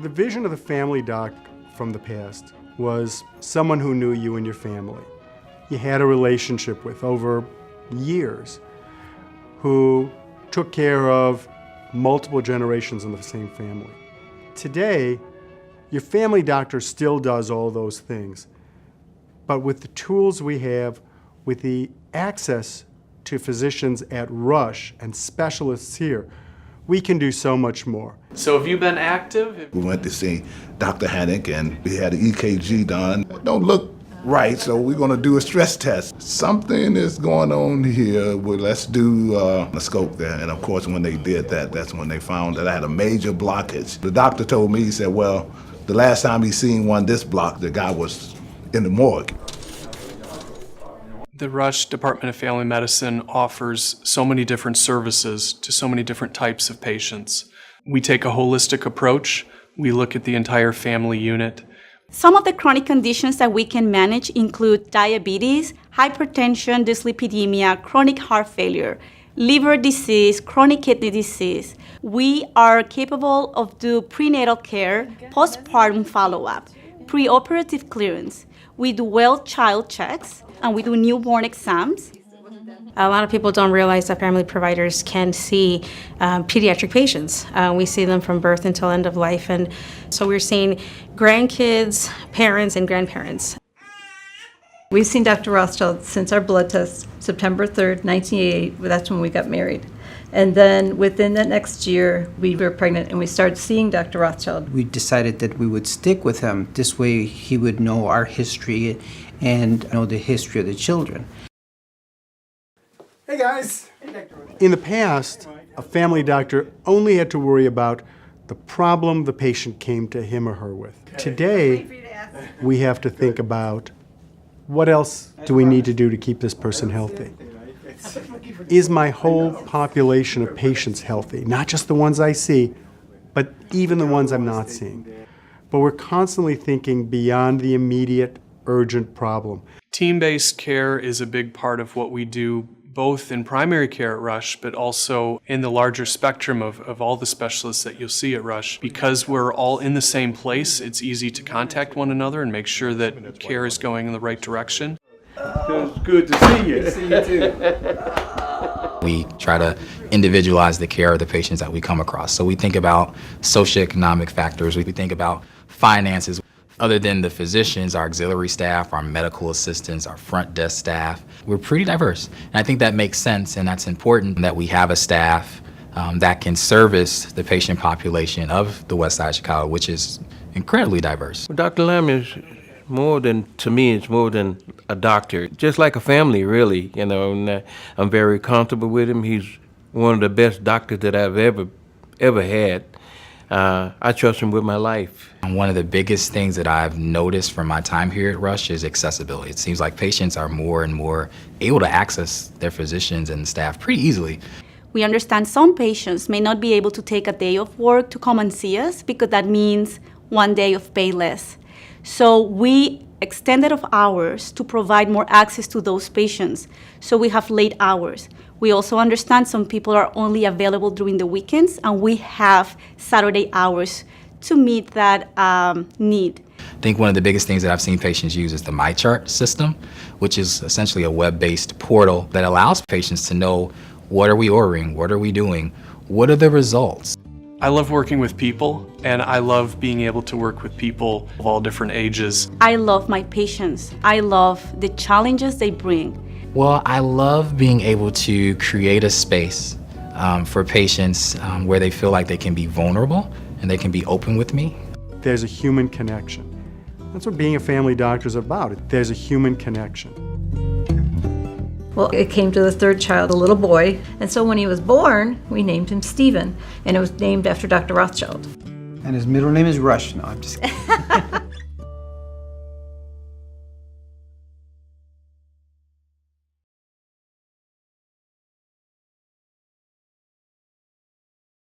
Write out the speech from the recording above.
The vision of the family doc from the past was someone who knew you and your family. You had a relationship with over years, who took care of multiple generations in the same family. Today, your family doctor still does all those things, but with the tools we have, with the access to physicians at Rush and specialists here, we can do so much more. So have you been active? We went to see Dr. Haddock and we had an EKG done. It don't look right, so we're gonna do a stress test. Something is going on here, well, let's do a scope there. And of course, when they did that, that's when they found that I had a major blockage. The doctor told me, he said, well, the last time he seen one this block, the guy was in the morgue. The Rush Department of Family Medicine offers so many different services to so many different types of patients. We take a holistic approach. We look at the entire family unit. Some of the chronic conditions that we can manage include diabetes, hypertension, dyslipidemia, chronic heart failure, liver disease, chronic kidney disease. We are capable of doing prenatal care, postpartum follow-up, preoperative clearance. We do well child checks, and we do newborn exams. A lot of people don't realize that family providers can see pediatric patients. We see them from birth until end of life, and so we're seeing grandkids, parents, and grandparents. We've seen Dr. Rothschild since our blood test, September 3rd, 1988. That's when we got married. And then within the next year, we were pregnant and we started seeing Dr. Rothschild. We decided that we would stick with him. This way he would know our history and know the history of the children. Hey guys! In the past, a family doctor only had to worry about the problem the patient came to him or her with. Today, we have to think about what else do we need to do to keep this person healthy? Is my whole population of patients healthy? Not just the ones I see, but even the ones I'm not seeing. But we're constantly thinking beyond the immediate, urgent problem. Team-based care is a big part of what we do, both in primary care at Rush, but also in the larger spectrum of all the specialists that you'll see at Rush. Because we're all in the same place, it's easy to contact one another and make sure that care is going in the right direction. It's good to see you. See you too. We try to individualize the care of the patients that we come across. So we think about socioeconomic factors, we think about finances. Other than the physicians, our auxiliary staff, our medical assistants, our front desk staff, we're pretty diverse. And I think that makes sense, and that's important that we have a staff that can service the patient population of the West Side of Chicago, which is incredibly diverse. Well, Dr. Lambert is more than, to me, it's more than a doctor. Just like a family, really, you know, and I'm very comfortable with him. He's one of the best doctors that I've ever had. I trust him with my life. And one of the biggest things that I've noticed from my time here at Rush is accessibility. It seems like patients are more and more able to access their physicians and staff pretty easily. We understand some patients may not be able to take a day off work to come and see us because that means one day of pay less. So we extended of hours to provide more access to those patients. So we have late hours. We also understand some people are only available during the weekends, and we have Saturday hours to meet that need. I think one of the biggest things that I've seen patients use is the MyChart system, which is essentially a web-based portal that allows patients to know what are we ordering, what are we doing, what are the results. I love working with people, and I love being able to work with people of all different ages. I love my patients. I love the challenges they bring. Well, I love being able to create a space for patients where they feel like they can be vulnerable and they can be open with me. There's a human connection. That's what being a family doctor is about. There's a human connection. Well, it came to the third child, a little boy, and so when he was born, we named him Stephen, and it was named after Dr. Rothschild. And his middle name is Rush. No, I'm just kidding.